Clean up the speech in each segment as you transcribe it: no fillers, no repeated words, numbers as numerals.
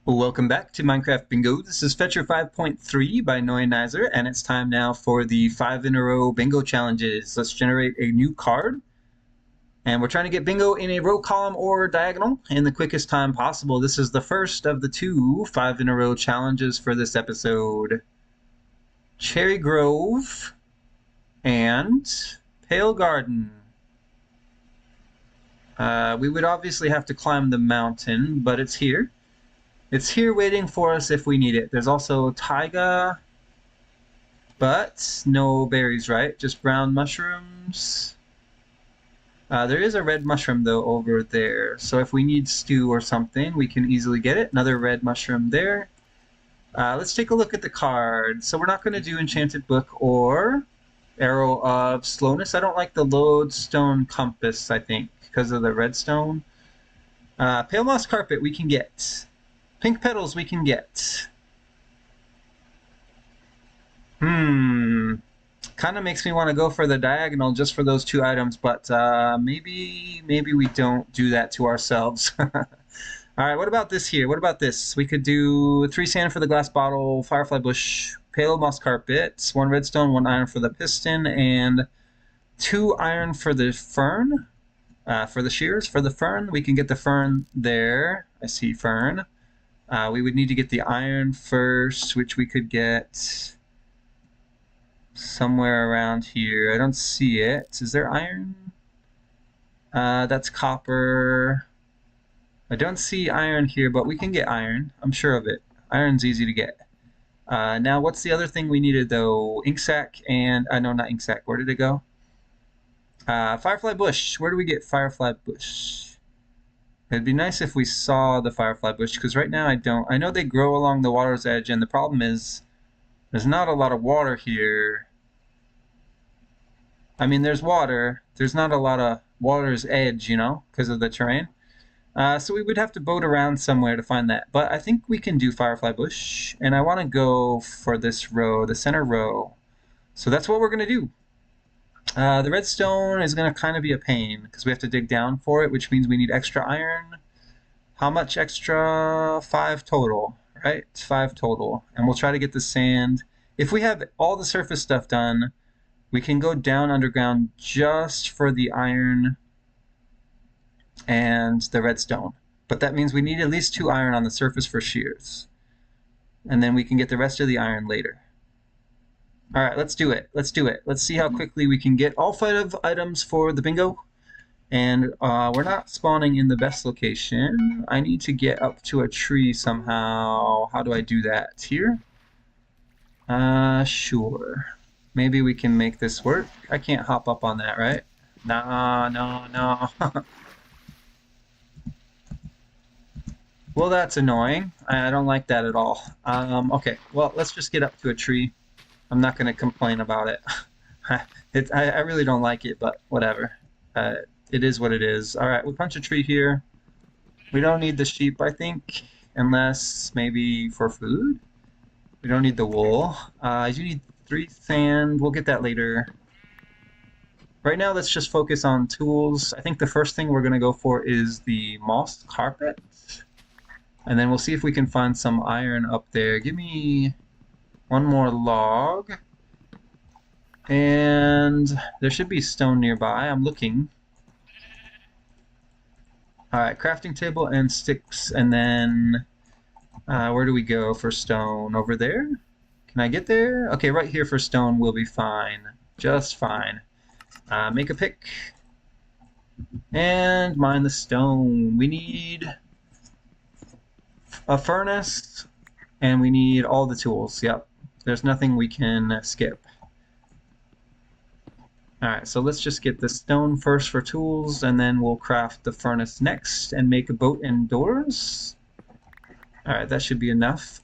Welcome back to Minecraft Bingo. This is Fetchr 5.3 by Noyanizer, and it's time now for the 5 in a row bingo challenges. Let's generate a new card, and we're trying to get bingo in a row, column, or diagonal in the quickest time possible. This is the first of the two 5 in a row challenges for this episode. Cherry Grove and Pale Garden. We would obviously have to climb the mountain, but it's here. It's here waiting for us if we need it. There's also taiga, but no berries, right? Just brown mushrooms. There is a red mushroom, though, over there. So if we need stew or something, we can easily get it. Another red mushroom there. Let's take a look at the card. So we're not going to do Enchanted Book or Arrow of Slowness. I don't like the Lodestone Compass, I think, because of the redstone. Pale Moss Carpet we can get. Pink petals we can get. Kind of makes me want to go for the diagonal just for those two items, but maybe we don't do that to ourselves. All right, what about this here? What about this? We could do 3 sand for the glass bottle, firefly bush, pale moss carpet, 1 redstone, 1 iron for the piston, and 2 iron for the fern. For the shears, for the fern, we can get the fern there. I see fern. We would need to get the iron first, which we could get somewhere around here. I don't see it. Is there iron? That's copper. I don't see iron here, but we can get iron. I'm sure of it. Iron's easy to get. Now, what's the other thing we needed, though? Ink sac and... no, not ink sac. Where did it go? Firefly bush. Where do we get firefly bush? It'd be nice if we saw the firefly bush, because right now I don't. I know they grow along the water's edge, and the problem is there's not a lot of water here. I mean, there's water. There's not a lot of water's edge, you know, because of the terrain. So we would have to boat around somewhere to find that. But I think we can do firefly bush, and I want to go for this row, the center row. So that's what we're going to do. The redstone is going to kind of be a pain because we have to dig down for it, which means we need extra iron. How much extra? 5 total, right? 5 total. And we'll try to get the sand. If we have all the surface stuff done, we can go down underground just for the iron and the redstone. But that means we need at least 2 iron on the surface for shears. And then we can get the rest of the iron later. All right, let's do it. Let's do it. Let's see how quickly we can get all 5 items for the bingo. And we're not spawning in the best location. I need to get up to a tree somehow. How do I do that? Here? Sure. Maybe we can make this work. I can't hop up on that, right? No. Well, that's annoying. I don't like that at all. Okay, well, let's just get up to a tree. I'm not going to complain about it. I really don't like it, but whatever. It is what it is. All right, we'll punch a tree here. We don't need the sheep, I think, unless maybe for food. We don't need the wool. I do need 3 sand. We'll get that later. Right now, let's just focus on tools. I think the first thing we're going to go for is the moss carpet. And then we'll see if we can find some iron up there. Give me 1 more log. And there should be stone nearby. I'm looking. Alright, crafting table and sticks. And then where do we go for stone? Over there? Can I get there? Okay, right here for stone will be fine. Just fine. Make a pick. And mine the stone. We need a furnace. And we need all the tools. Yep. There's nothing we can skip. Alright, so let's just get the stone first for tools, and then we'll craft the furnace next and make a boat and doors. Alright, that should be enough.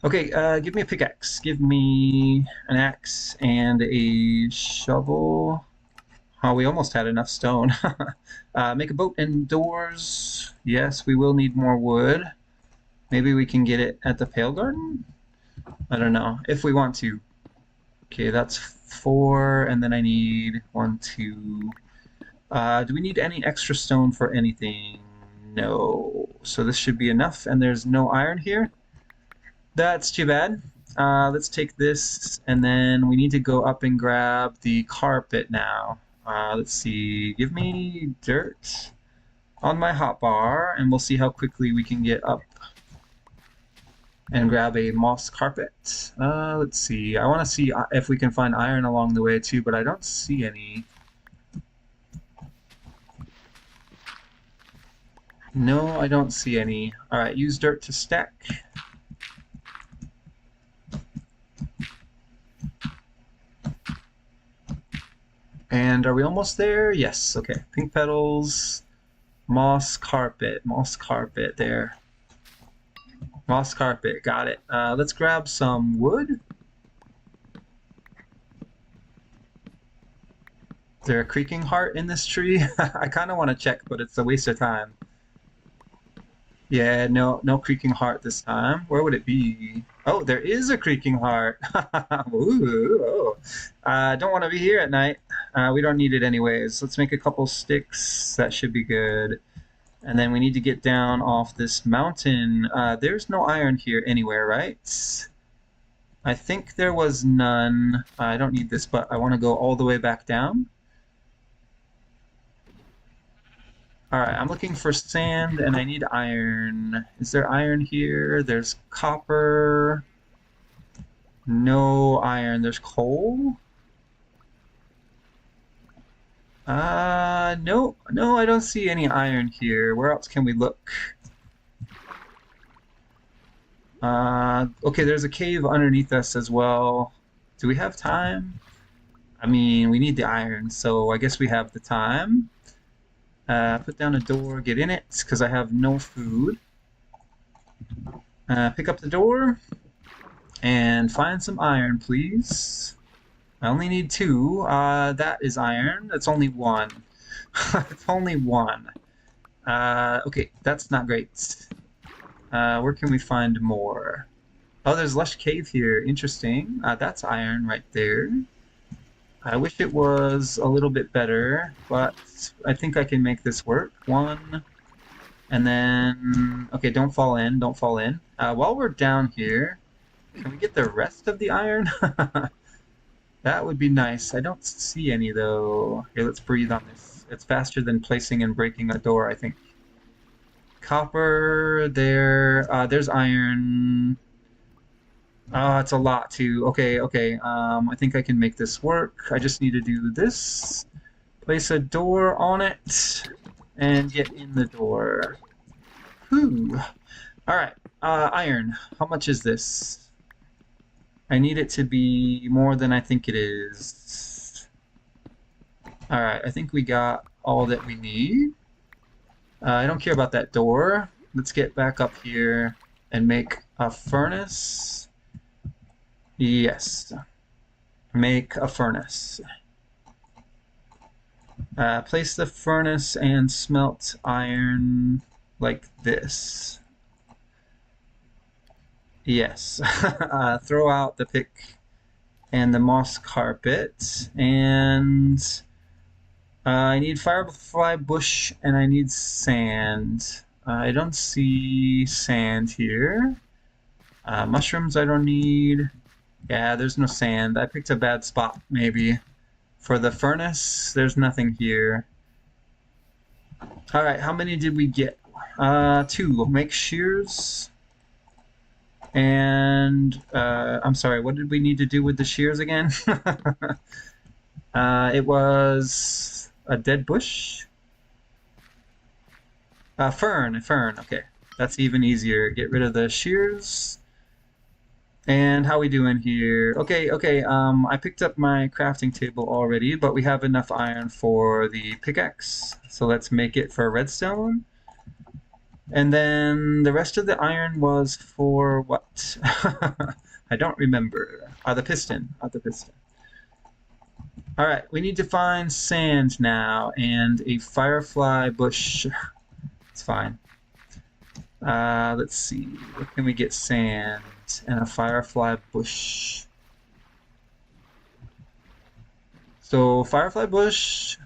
Okay, give me a pickaxe. Give me an axe and a shovel. Oh, we almost had enough stone. Make a boat and doors. Yes, we will need more wood. Maybe we can get it at the Pale Garden? I don't know, if we want to. Okay, that's 4, and then I need 1, 2. Do we need any extra stone for anything? No. So this should be enough, and there's no iron here. That's too bad. Let's take this, and then we need to go up and grab the carpet now. Let's see. Give me dirt on my hotbar, and we'll see how quickly we can get up and grab a moss carpet. Let's see. I want to see if we can find iron along the way too, but I don't see any. No, I don't see any. All right, use dirt to stack. And are we almost there? Yes, okay. Pink petals, moss carpet there. Moss carpet, got it. Let's grab some wood. Is there a creaking heart in this tree? I kind of want to check, but it's a waste of time. Yeah, no creaking heart this time. Where would it be? Oh, there is a creaking heart. Ooh, don't want to be here at night. We don't need it anyways. Let's make a couple sticks. That should be good. And then we need to get down off this mountain. There's no iron here anywhere, right? I think there was none. I don't need this, but I want to go all the way back down. Alright, I'm looking for sand and I need iron. Is there iron here? There's copper. No iron. There's coal? No, I don't see any iron here. Where else can we look? Okay, there's a cave underneath us as well. Do we have time? I mean, we need the iron, so I guess we have the time. Put down a door, get in it, because I have no food. Pick up the door, and find some iron, please. I only need 2. That is iron. That's only 1. It's only 1. Okay, that's not great. Where can we find more? Oh, there's Lush Cave here. Interesting. That's iron right there. I wish it was a little bit better, but I think I can make this work. 1, and then... Okay, don't fall in, don't fall in. While we're down here, can we get the rest of the iron? That would be nice. I don't see any, though. Here, let's breathe on this. It's faster than placing and breaking a door, I think. Copper, there. There's iron. Oh, it's a lot too. Okay. I think I can make this work. I just need to do this. Place a door on it and get in the door. Whew. All right. Iron. How much is this? I need it to be more than I think it is. All right. I think we got all that we need. I don't care about that door. Let's get back up here and make a furnace. Yes. Make a furnace. Place the furnace and smelt iron like this. Yes. Throw out the pick and the moss carpet. And I need firefly bush and I need sand. I don't see sand here. Mushrooms I don't need. Yeah, there's no sand. I picked a bad spot, maybe. For the furnace, there's nothing here. Alright, how many did we get? 2. Make shears. And, I'm sorry, what did we need to do with the shears again? It was a dead bush? Fern, okay. That's even easier. Get rid of the shears. And how we doing here? Okay, I picked up my crafting table already, but we have enough iron for the pickaxe. So let's make it for redstone. And then the rest of the iron was for what? I don't remember. The piston. The piston. Alright, we need to find sand now and a firefly bush. It's fine. Let's see. Where can we get sand and a firefly bush? So, firefly bush,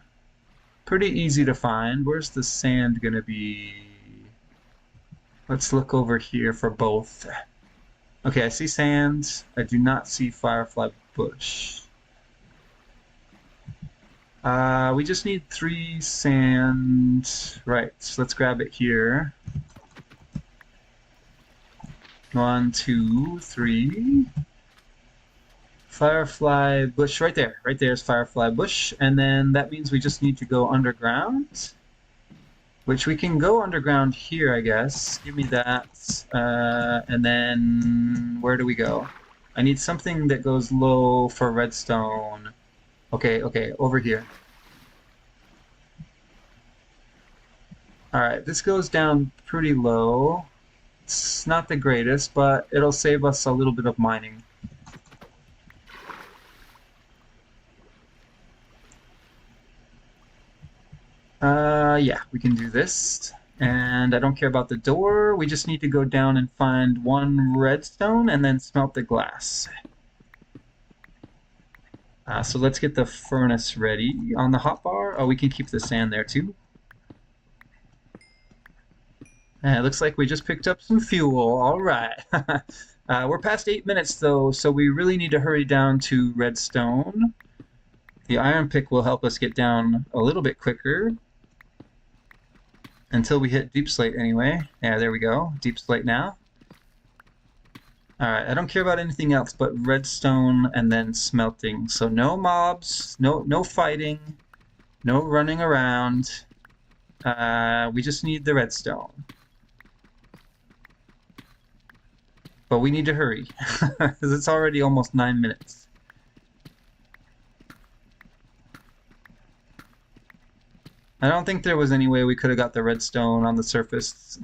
pretty easy to find. Where's the sand gonna be? Let's look over here for both. Okay, I see sand. I do not see firefly bush. We just need 3 sand. Right, so let's grab it here. 1, 2, 3. Firefly bush right there. Right there's firefly bush. And then that means we just need to go underground. Which we can go underground here, I guess. Give me that. And then where do we go? I need something that goes low for redstone. Okay, over here. Alright, this goes down pretty low. It's not the greatest, but it'll save us a little bit of mining. Yeah, we can do this. And I don't care about the door. We just need to go down and find 1 redstone and then smelt the glass. So let's get the furnace ready on the hotbar. Oh, we can keep the sand there too. It looks like we just picked up some fuel. All right. We're past 8 minutes though, so we really need to hurry down to redstone. The iron pick will help us get down a little bit quicker. Until we hit deep slate anyway. Yeah, there we go. Deep slate now. Alright, I don't care about anything else but redstone and then smelting. So no mobs, no fighting, no running around. We just need the redstone. But we need to hurry, because it's already almost 9 minutes. I don't think there was any way we could have got the redstone on the surface.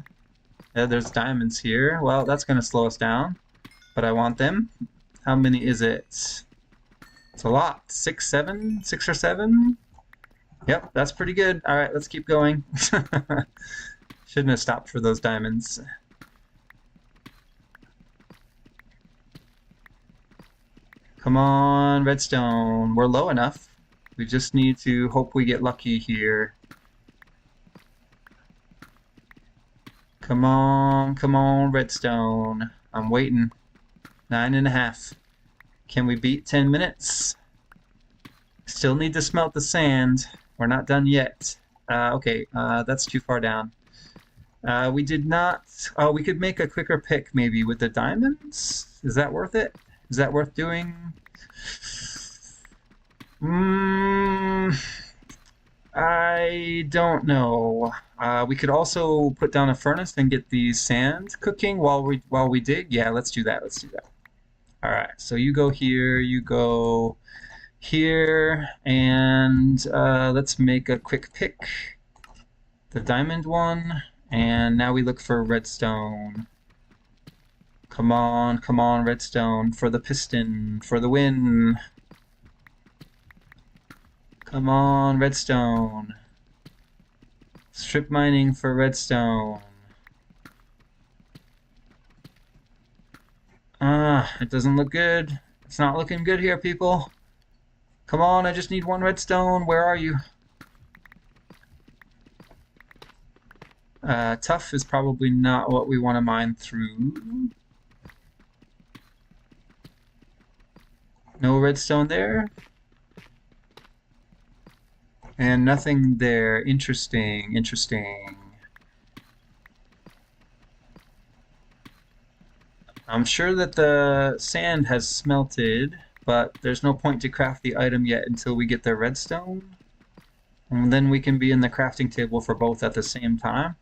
There's diamonds here. Well, that's going to slow us down, but I want them. How many is it? It's a lot. 6, 7? 6 or 7? Yep, that's pretty good. All right, let's keep going. Shouldn't have stopped for those diamonds. Come on, redstone. We're low enough. We just need to hope we get lucky here. Come on, redstone. I'm waiting. 9.5. Can we beat 10 minutes? Still need to smelt the sand. We're not done yet. Okay, that's too far down. We did not... Oh, we could make a quicker pick maybe with the diamonds? Is that worth it? Is that worth doing? I don't know. We could also put down a furnace and get the sand cooking while we dig. Yeah, let's do that. Let's do that. All right. So you go here. You go here, and let's make a quick pick. The diamond one, and now we look for redstone. Come on, redstone for the piston, for the win. Come on, redstone. Strip mining for redstone. It doesn't look good. It's not looking good here, people. Come on, I just need 1 redstone. Where are you? Tough is probably not what we want to mine through. No redstone there. And nothing there. Interesting, interesting. I'm sure that the sand has smelted, but there's no point to craft the item yet until we get the redstone. And then we can be in the crafting table for both at the same time.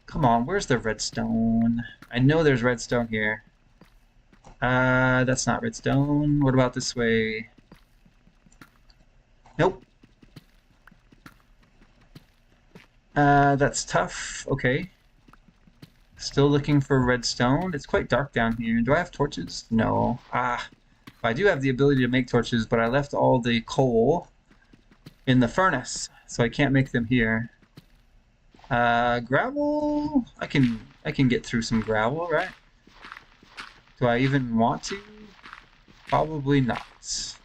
Come on, where's the redstone? I know there's redstone here. That's not redstone. What about this way? Nope. That's tough. Okay. Still looking for redstone. It's quite dark down here. Do I have torches? No. I do have the ability to make torches, but I left all the coal in the furnace, so I can't make them here. Gravel? I can get through some gravel, right? Do I even want to? Probably not.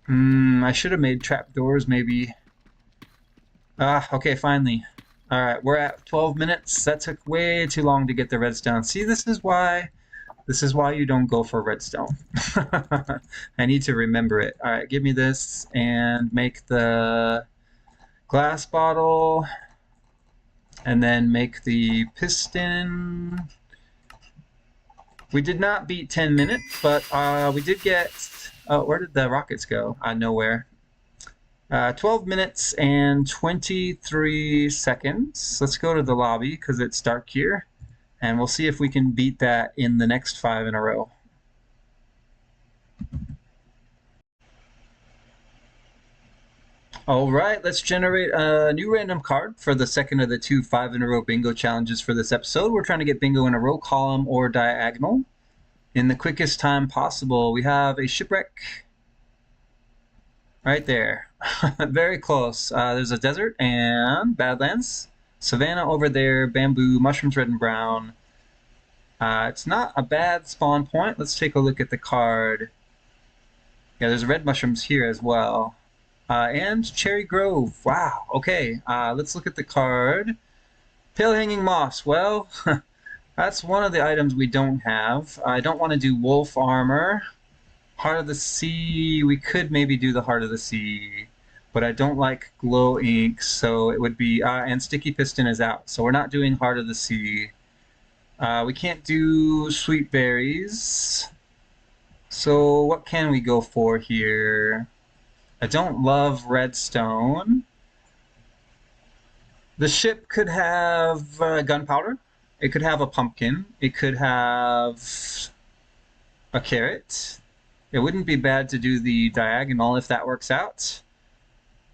I should have made trapdoors maybe. Ah, okay, finally. All right, we're at 12 minutes. That took way too long to get the redstone. See, this is why you don't go for redstone. I need to remember it. All right, give me this and make the glass bottle and then make the piston. We did not beat 10 minutes, but we did get, oh, where did the rockets go? Nowhere. 12 minutes and 23 seconds. Let's go to the lobby because it's dark here, and we'll see if we can beat that in the next 5 in a row. All right, let's generate a new random card for the second of the 2 5-in-a-row bingo challenges for this episode. We're trying to get bingo in a row, column, or diagonal in the quickest time possible. We have a shipwreck right there. Very close. There's a desert and badlands. Savannah over there, bamboo, mushrooms red and brown. It's not a bad spawn point. Let's take a look at the card. Yeah, there's red mushrooms here as well. And Cherry Grove. Wow. Okay. Let's look at the card. Pale Hanging Moss. Well, that's one of the items we don't have. I don't want to do wolf armor. Heart of the Sea. We could maybe do the Heart of the Sea, but I don't like glow ink, so it would be. And Sticky Piston is out, so we're not doing Heart of the Sea. We can't do sweet berries. So what can we go for here? I don't love redstone. The ship could have gunpowder. It could have a pumpkin. It could have a carrot. It wouldn't be bad to do the diagonal if that works out.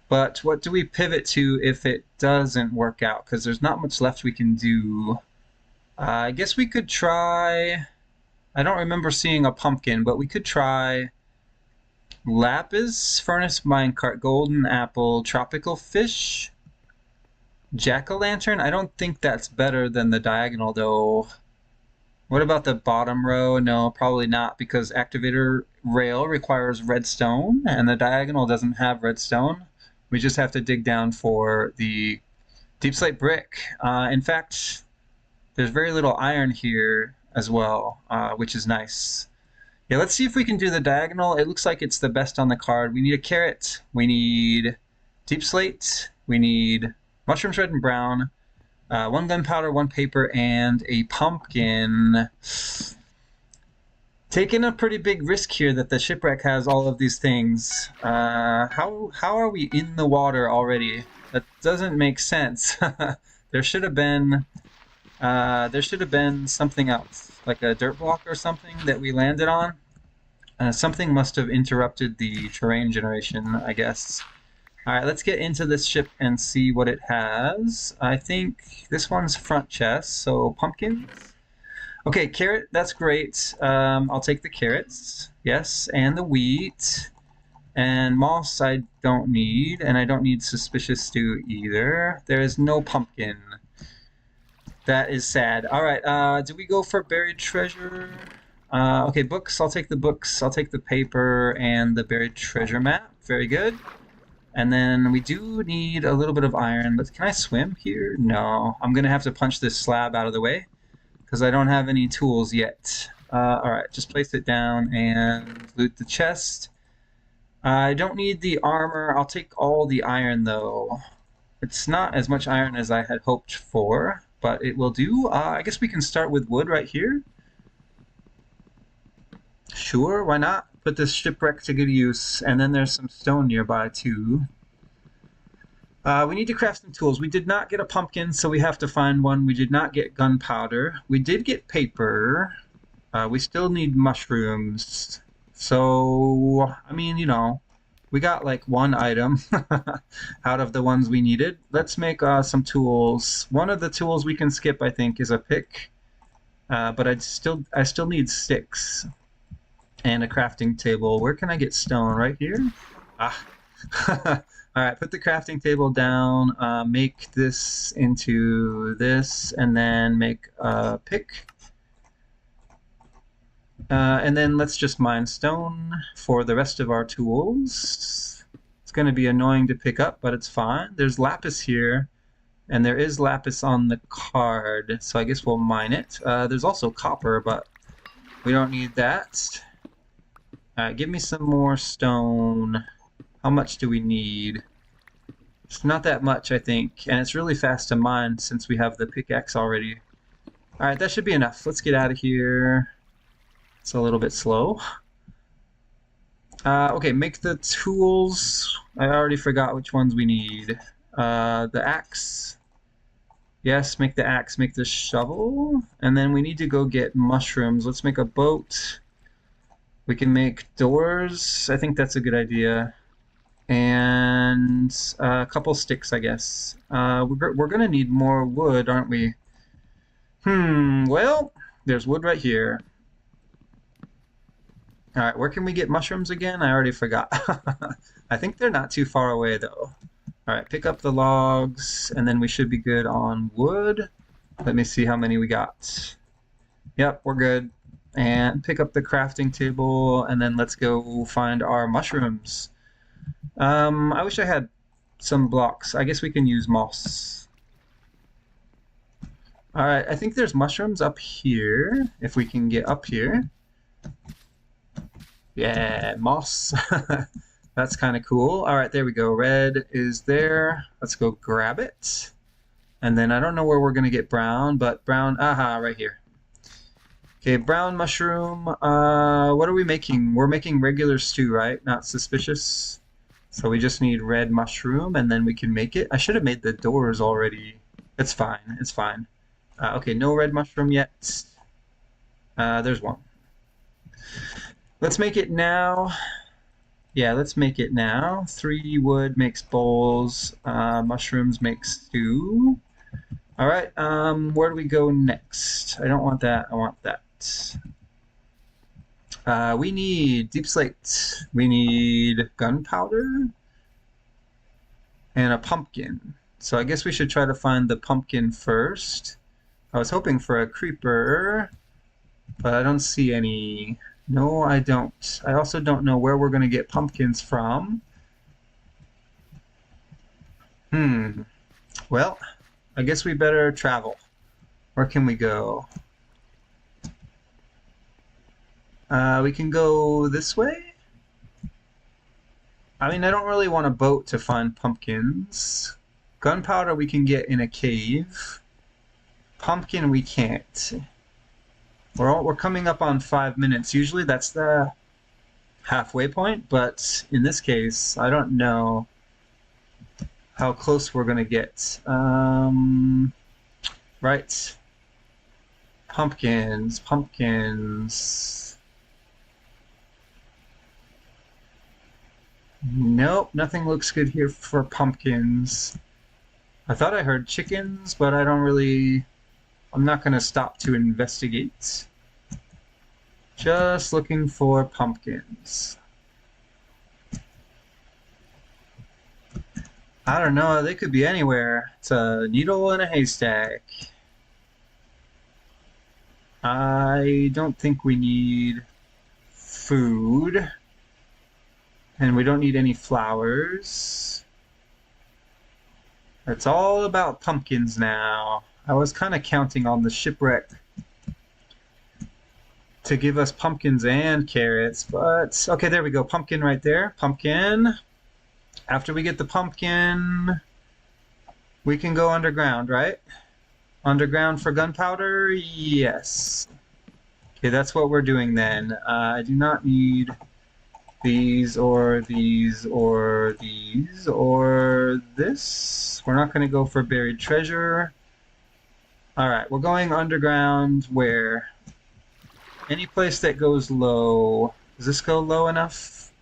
But what do we pivot to if it doesn't work out? Because there's not much left we can do. I guess we could try... I don't remember seeing a pumpkin, but we could try lapis, furnace minecart, golden apple, tropical fish, jack-o'-lantern. I don't think that's better than the diagonal, though. What about the bottom row? No, probably not, because activator rail requires redstone, and the diagonal doesn't have redstone. We just have to dig down for the deep slate brick. In fact, there's very little iron here as well, which is nice. Yeah, let's see if we can do the diagonal. It looks like it's the best on the card. We need a carrot. We need deep slate. We need mushrooms red and brown. 1 gunpowder, 1 paper, and a pumpkin. Taking a pretty big risk here that the shipwreck has all of these things. How are we in the water already? That doesn't make sense. There should have been something else, like a dirt block or something that we landed on. Something must have interrupted the terrain generation, I guess. All right, let's get into this ship and see what it has. I think this one's front chest, so pumpkins. Okay, carrot, that's great. I'll take the carrots, yes, and the wheat. And moss I don't need, and I don't need suspicious stew either. There is no pumpkin. That is sad. All right, do we go for buried treasure? Okay, books. I'll take the books. I'll take the paper and the buried treasure map. Very good. And then we do need a little bit of iron, but can I swim here? No. I'm going to have to punch this slab out of the way because I don't have any tools yet. All right, just place it down and loot the chest. I don't need the armor. I'll take all the iron, though. It's not as much iron as I had hoped for, but it will do. I guess we can start with wood right here. Sure, why not? Put this shipwreck to good use, and then there's some stone nearby too. We need to craft some tools. We did not get a pumpkin, so we have to find one. We did not get gunpowder. We did get paper. We still need mushrooms. So, I mean, you know, we got like 1 item out of the ones we needed. Let's make some tools. One of the tools we can skip, I think, is a pick. But I still need sticks. And a crafting table. Where can I get stone? Right here? Ah. All right, put the crafting table down, make this into this, and then make a pick. And then let's just mine stone for the rest of our tools. It's going to be annoying to pick up, but it's fine. There's lapis here, and there is lapis on the card, so I guess we'll mine it. There's also copper, but we don't need that. Alright, give me some more stone. How much do we need? It's not that much, I think, and it's really fast to mine since we have the pickaxe already. Alright, that should be enough. Let's get out of here. It's a little bit slow. Okay, make the tools. I already forgot which ones we need. The axe. Yes, make the axe, make the shovel. And then we need to go get mushrooms. Let's make a boat. We can make doors. I think that's a good idea. And a couple sticks, I guess. We're gonna need more wood, aren't we? Well, there's wood right here. All right, where can we get mushrooms again? I already forgot. I think they're not too far away, though. All right, pick up the logs, and then we should be good on wood. Let me see how many we got. Yep, we're good. And pick up the crafting table, and then let's go find our mushrooms. I wish I had some blocks. I guess we can use moss. All right, I think there's mushrooms up here, if we can get up here. Yeah, moss. That's kind of cool. All right, there we go. Red is there. Let's go grab it. And then I don't know where we're going to get brown, but brown, aha, right here. Okay, brown mushroom. What are we making? We're making regular stew, right? Not suspicious. So we just need red mushroom, and then we can make it. I should have made the doors already. It's fine. It's fine. Okay, no red mushroom yet. There's one. Let's make it now. Yeah, let's make it now. 3 wood makes bowls. Mushrooms make stew. All right, where do we go next? I don't want that. I want that. We need deep slate. We need gunpowder and a pumpkin. So I guess we should try to find the pumpkin first. I was hoping for a creeper, but I don't see any. No, I don't. I also don't know where we're going to get pumpkins from. Well, I guess we better travel. Where can we go? We can go this way? I mean, I don't really want a boat to find pumpkins. Gunpowder we can get in a cave. Pumpkin we can't. We're coming up on 5 minutes. Usually that's the halfway point, but in this case, I don't know how close we're gonna get. Right. Pumpkins, pumpkins. Nope, nothing looks good here for pumpkins. I thought I heard chickens, but I don't really... I'm not going to stop to investigate. Just looking for pumpkins. I don't know, they could be anywhere. It's a needle in a haystack. I don't think we need food. And we don't need any flowers. It's all about pumpkins now. I was kind of counting on the shipwreck to give us pumpkins and carrots, but okay, there we go. Pumpkin right there. Pumpkin. After we get the pumpkin, we can go underground, right? Underground for gunpowder? Yes. Okay, that's what we're doing then. I do not need these or these or these or this. We're not going to go for buried treasure. All right, we're going underground where? Any place that goes low. Does this go low enough?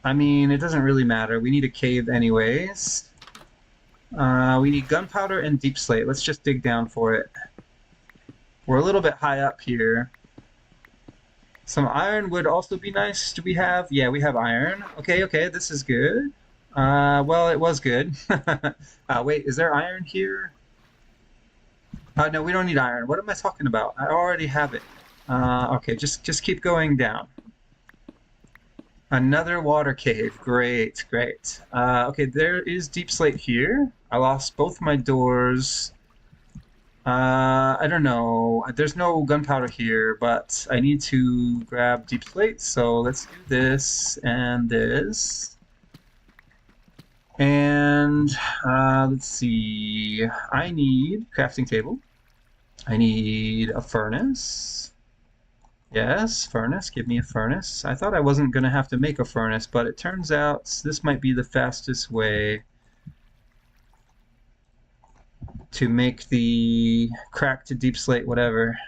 I mean, it doesn't really matter. We need a cave anyways. We need gunpowder and deep slate. Let's just dig down for it. We're a little bit high up here. Some iron would also be nice. Do we have? Yeah, we have iron. Okay, okay, this is good. Well, it was good. Wait, is there iron here? No, we don't need iron. What am I talking about? I already have it. Okay, just keep going down. Another water cave. Great, great. Okay, there is deep slate here. I lost both my doors. I don't know. There's no gunpowder here, but I need to grab deep slate. So let's do this and this. And let's see. I need crafting table. I need a furnace. Yes, furnace. Give me a furnace. I thought I wasn't going to have to make a furnace, but it turns out this might be the fastest way to make the crack to deep slate, whatever.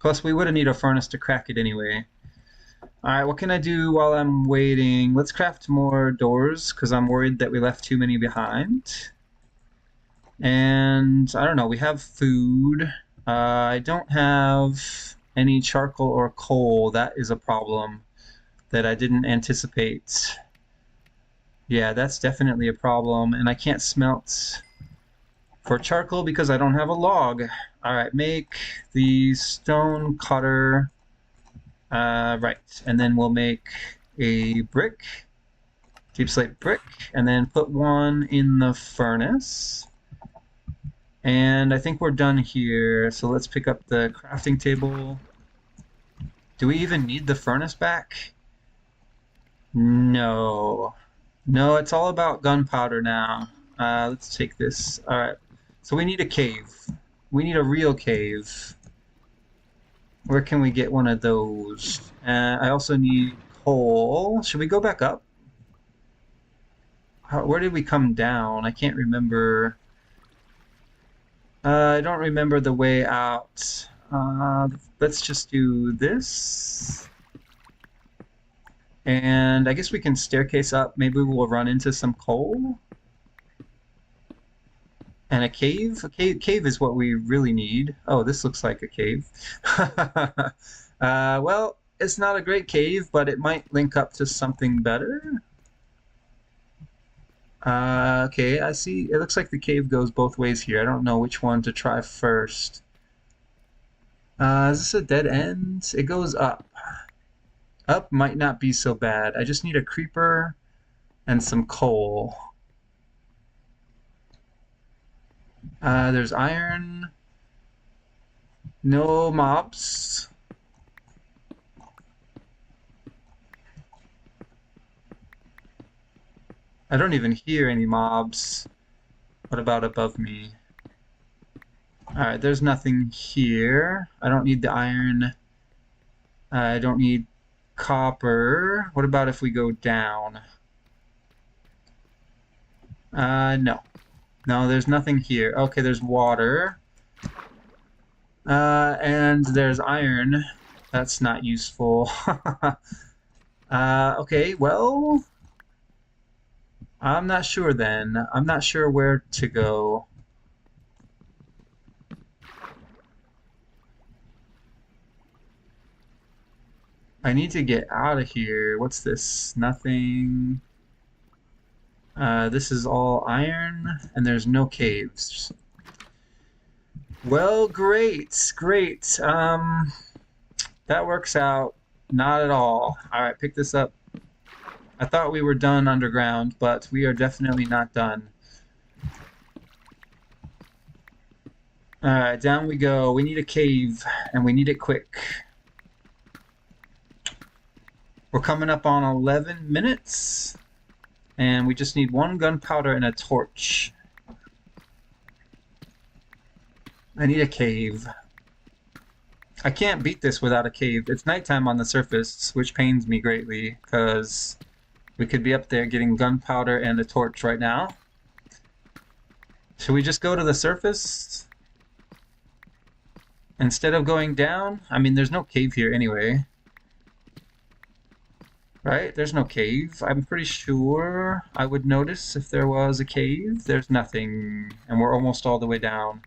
Plus, we would have need a furnace to crack it anyway. Alright, what can I do while I'm waiting? Let's craft more doors, because I'm worried that we left too many behind. And, I don't know, we have food. I don't have any charcoal or coal. That is a problem that I didn't anticipate. Yeah, that's definitely a problem, and I can't smelt for charcoal because I don't have a log. Alright, make the stone cutter. Right, and then we'll make a brick, deep slate brick, and then put one in the furnace. And I think we're done here, so let's pick up the crafting table. Do we even need the furnace back? No. No, it's all about gunpowder now. Let's take this. Alright, so we need a cave. We need a real cave. Where can we get one of those? I also need coal. Should we go back up? Where did we come down? I can't remember. I don't remember the way out. Let's just do this. And I guess we can staircase up. Maybe we'll run into some coal. And a cave? Cave is what we really need. Oh, this looks like a cave. Well, it's not a great cave, but it might link up to something better. Okay, I see. It looks like the cave goes both ways here. I don't know which one to try first. Is this a dead end? It goes up. Up might not be so bad. I just need a creeper and some coal. There's iron. No mobs. I don't even hear any mobs. What about above me? Alright, there's nothing here. I don't need the iron. I don't need copper. What about if we go down? No. No, there's nothing here. Okay, there's water. And there's iron. That's not useful. Okay, well, I'm not sure then. I'm not sure where to go. I need to get out of here. What's this? Nothing. This is all iron, and there's no caves. Well, great, great. That works out not at all. Alright, pick this up. I thought we were done underground, but we are definitely not done. Alright, down we go. We need a cave, and we need it quick. We're coming up on 11 minutes, and we just need one gunpowder and a torch. I need a cave. I can't beat this without a cave. It's nighttime on the surface, which pains me greatly, because we could be up there getting gunpowder and a torch right now. Should we just go to the surface instead of going down? I mean, there's no cave here anyway. Right? There's no cave. I'm pretty sure I would notice if there was a cave. There's nothing, and we're almost all the way down.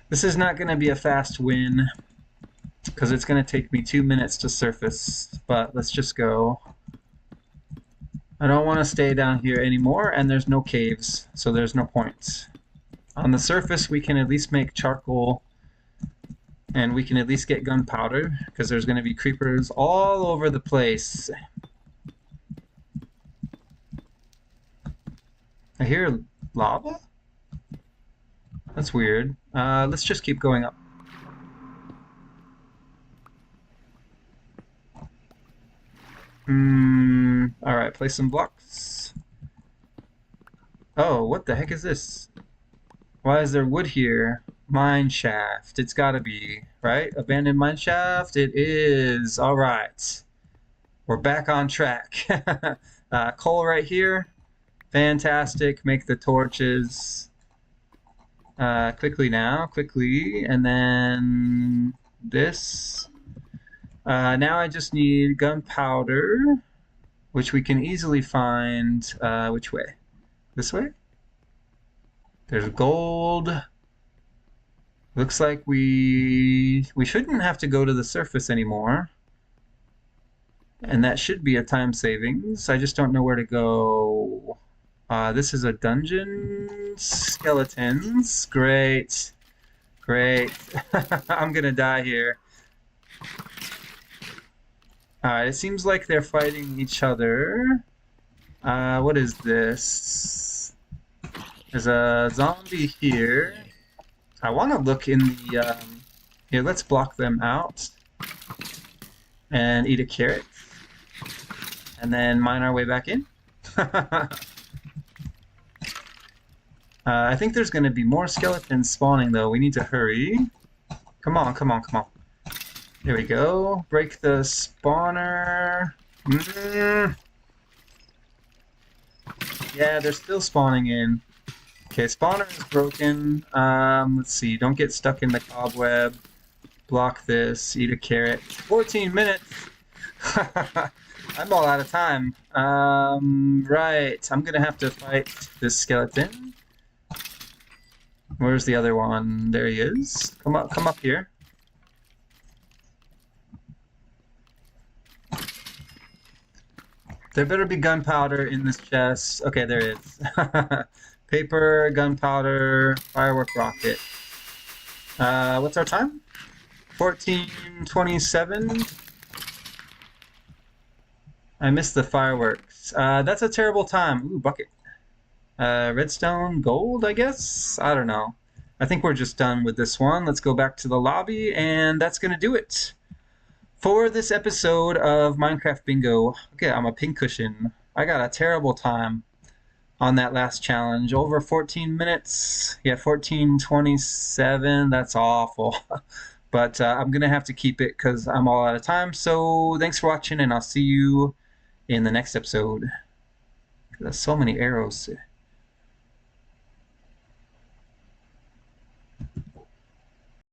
This is not going to be a fast win, because it's going to take me 2 minutes to surface, but let's just go. I don't want to stay down here anymore, and there's no caves, so there's no point. On the surface, we can at least make charcoal, and we can at least get gunpowder, because there's going to be creepers all over the place. I hear lava? That's weird. Let's just keep going up. Alright, place some blocks. Oh, what the heck is this? Why is there wood here? Mine shaft. It's gotta be, right? Abandoned mine shaft? It is. Alright. We're back on track. Coal right here. Fantastic. Make the torches. Quickly now. Quickly. And then this. Now I just need gunpowder, which we can easily find. Which way? This way? There's gold. Looks like we shouldn't have to go to the surface anymore. And that should be a time savings. I just don't know where to go. This is a dungeon. Skeletons. Great. Great. I'm gonna die here. Alright, it seems like they're fighting each other. What is this? There's a zombie here. I want to look in the... Here, let's block them out. And eat a carrot. And then mine our way back in. I think there's going to be more skeletons spawning, though. We need to hurry. Come on, come on, come on. There we go. Break the spawner. Yeah, they're still spawning in. Okay, spawner is broken. Let's see. Don't get stuck in the cobweb. Block this. Eat a carrot. 14 minutes. I'm all out of time. Right. I'm gonna have to fight this skeleton. Where's the other one? There he is. Come up here. There better be gunpowder in this chest. Okay, there is. Paper, gunpowder, firework rocket. What's our time? 14:27. I missed the fireworks. That's a terrible time. Ooh, bucket. Redstone, gold, I guess? I don't know. I think we're just done with this one. Let's go back to the lobby, and that's gonna do it for this episode of Minecraft Bingo. Okay, I'm a pincushion. I got a terrible time on that last challenge. Over 14 minutes. Yeah, 14:27. That's awful. But I'm going to have to keep it because I'm all out of time. So thanks for watching, and I'll see you in the next episode. There's so many arrows.